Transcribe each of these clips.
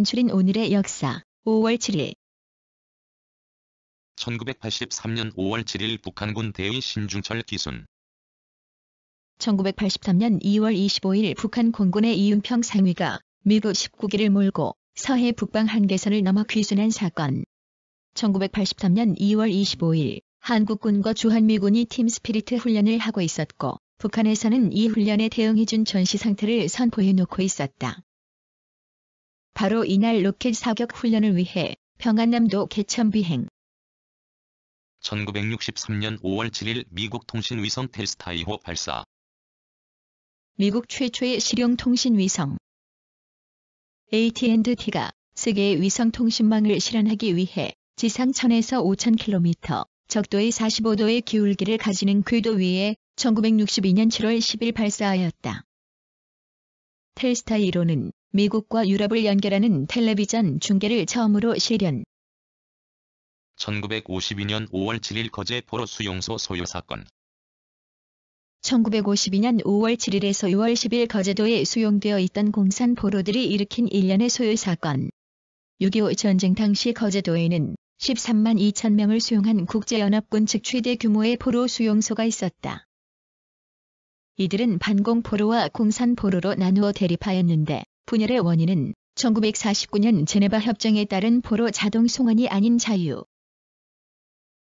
간추린 오늘의 역사. 5월 7일 1983년 5월 7일 북한군 대위 신중철 기순. 1983년 2월 25일 북한 공군의 이윤평 상위가 미국 19기를 몰고 서해 북방 한계선을 넘어 귀순한 사건. 1983년 2월 25일 한국군과 주한미군이 팀 스피리트 훈련을 하고 있었고 북한에서는 이 훈련에 대응해준 전시 상태를 선포해놓고 있었다. 바로 이날 로켓 사격 훈련을 위해 평안남도 개천 비행. 1963년 5월 7일 미국 통신위성 텔스타 2호 발사. 미국 최초의 실용 통신위성 AT&T가 세계의 위성통신망을 실현하기 위해 지상 1000에서 5000km, 적도의 45도의 기울기를 가지는 궤도 위에 1962년 7월 10일 발사하였다. 텔스타 1호는 미국과 유럽을 연결하는 텔레비전 중계를 처음으로 실현. 1952년 5월 7일 거제 포로 수용소 소요 사건. 1952년 5월 7일에서 6월 10일 거제도에 수용되어 있던 공산 포로들이 일으킨 일련의 소요 사건. 6.25 전쟁 당시 거제도에는 13만 2천 명을 수용한 국제연합군 측 최대 규모의 포로 수용소가 있었다. 이들은 반공포로와 공산포로로 나누어 대립하였는데 분열의 원인은 1949년 제네바 협정에 따른 포로 자동 송환이 아닌 자유.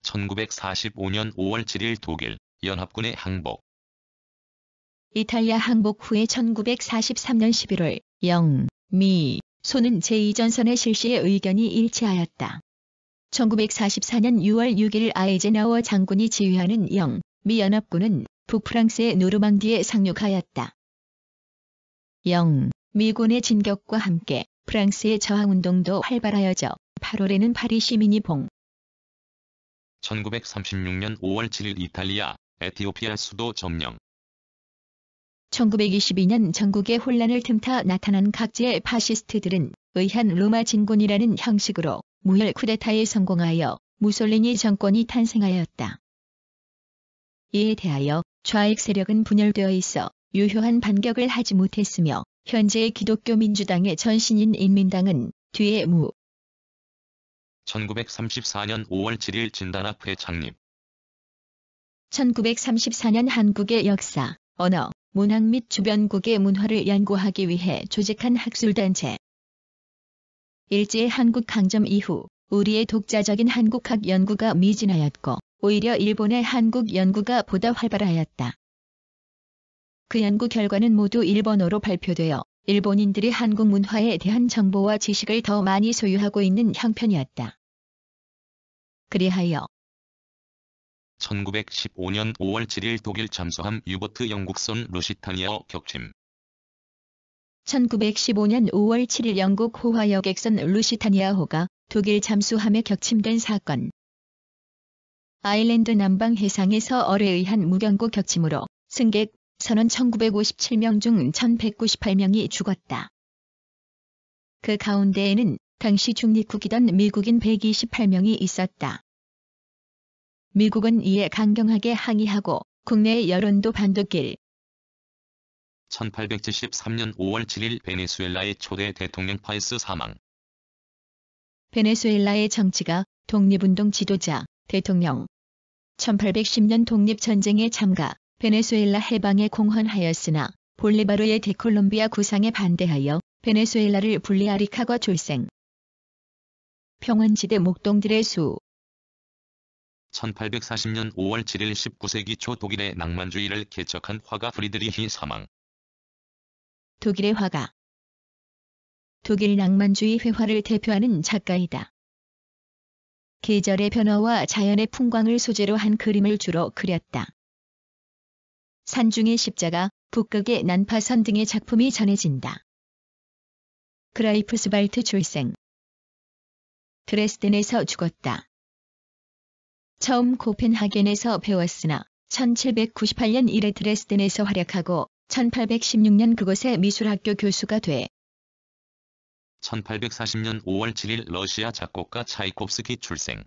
1945년 5월 7일 독일 연합군의 항복. 이탈리아 항복 후에 1943년 11월 영, 미, 소는 제2전선의 실시에 의견이 일치하였다. 1944년 6월 6일 아이젠하워 장군이 지휘하는 영, 미 연합군은 북프랑스의 노르망디에 상륙하였다. 영, 미군의 진격과 함께 프랑스의 저항운동도 활발하여져 8월에는 파리 시민이 봉. 1936년 5월 7일 이탈리아, 에티오피아 수도 점령. 1922년 전국의 혼란을 틈타 나타난 각지의 파시스트들은 의한 로마 진군이라는 형식으로 무혈 쿠데타에 성공하여 무솔리니 정권이 탄생하였다. 이에 대하여 좌익 세력은 분열되어 있어 유효한 반격을 하지 못했으며 현재의 기독교 민주당의 전신인 인민당은 뒤에 무. 1934년 5월 7일 진단학회 창립. 1934년 한국의 역사, 언어, 문학 및 주변국의 문화를 연구하기 위해 조직한 학술단체. 일제의 한국 강점 이후 우리의 독자적인 한국학 연구가 미진하였고 오히려 일본의 한국 연구가 보다 활발하였다. 그 연구 결과는 모두 일본어로 발표되어 일본인들이 한국 문화에 대한 정보와 지식을 더 많이 소유하고 있는 형편이었다. 그리하여 1915년 5월 7일 독일 잠수함 유보트 영국선 루시타니아호 격침. 1915년 5월 7일 영국 호화 여객선 루시타니아호가 독일 잠수함에 격침된 사건. 아일랜드 남방 해상에서 어뢰에 의한 무경고 격침으로 승객, 선원 1957명 중 1198명이 죽었다. 그 가운데에는 당시 중립국이던 미국인 128명이 있었다. 미국은 이에 강경하게 항의하고 국내의 여론도 반독일. 1873년 5월 7일 베네수엘라의 초대 대통령 파에스 사망. 베네수엘라의 정치가 독립운동 지도자, 대통령. 1810년 독립전쟁에 참가, 베네수엘라 해방에 공헌하였으나 볼리바르의 데콜롬비아 구상에 반대하여 베네수엘라를 분리아리카과 졸생. 평원지대 목동들의 수. 1840년 5월 7일 19세기 초 독일의 낭만주의를 개척한 화가 프리드리히 사망. 독일의 화가. 독일 낭만주의 회화를 대표하는 작가이다. 계절의 변화와 자연의 풍광을 소재로 한 그림을 주로 그렸다. 산중의 십자가, 북극의 난파선 등의 작품이 전해진다. 그라이프스발트 졸생. 드레스덴에서 죽었다. 처음 코펜하겐에서 배웠으나 1798년 이래 드레스덴에서 활약하고 1816년 그곳의 미술학교 교수가 돼 1840년 5월 7일 러시아 작곡가 차이콥스키 출생.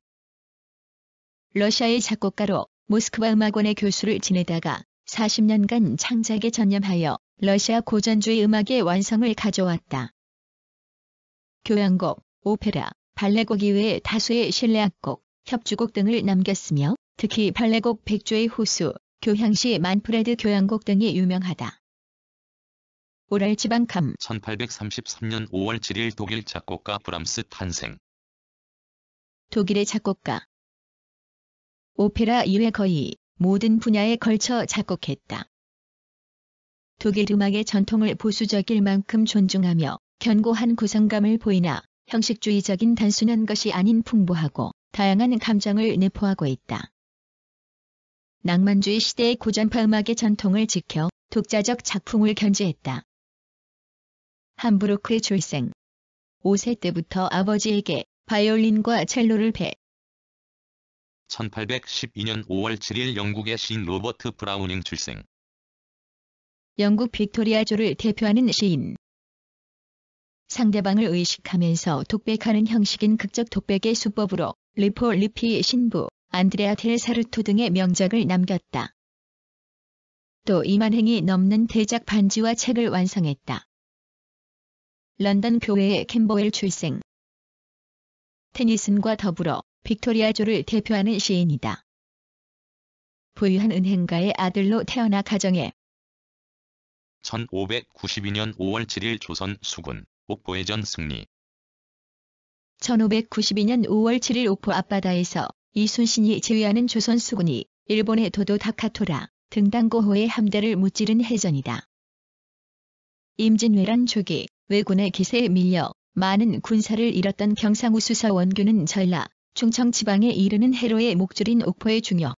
러시아의 작곡가로 모스크바 음악원의 교수를 지내다가 40년간 창작에 전념하여 러시아 고전주의 음악의 완성을 가져왔다. 교향곡, 오페라, 발레곡 이외에 다수의 실내악곡, 협주곡 등을 남겼으며 특히 발레곡 백조의 호수, 교향시 만프레드 교향곡 등이 유명하다. 우랄지방감 1833년 5월 7일 독일 작곡가 브람스 탄생. 독일의 작곡가. 오페라 이외 거의 모든 분야에 걸쳐 작곡했다. 독일 음악의 전통을 보수적일 만큼 존중하며 견고한 구성감을 보이나 형식주의적인 단순한 것이 아닌 풍부하고 다양한 감정을 내포하고 있다. 낭만주의 시대의 고전파 음악의 전통을 지켜 독자적 작품을 견지했다. 함부르크의 출생. 5세 때부터 아버지에게 바이올린과 첼로를 배. 1812년 5월 7일 영국의 시인 로버트 브라우닝 출생. 영국 빅토리아조를 대표하는 시인. 상대방을 의식하면서 독백하는 형식인 극적 독백의 수법으로 리포 리피 신부, 안드레아 델 사르토 등의 명작을 남겼다. 또 2만 행이 넘는 대작 반지와 책을 완성했다. 런던 교회의 캠버웰 출생. 테니슨과 더불어 빅토리아조를 대표하는 시인이다. 부유한 은행가의 아들로 태어나 가정에 1592년 5월 7일 조선 수군, 옥보해전 승리. 1592년 5월 7일 옥포 앞바다에서 이순신이 지휘하는 조선 수군이 일본의 도도 다카토라 등단고호의 함대를 무찌른 해전이다. 임진왜란 초기 왜군의 기세에 밀려 많은 군사를 잃었던 경상우 수사 원균은 전라, 충청 지방에 이르는 해로의 목줄인 옥포의 중역,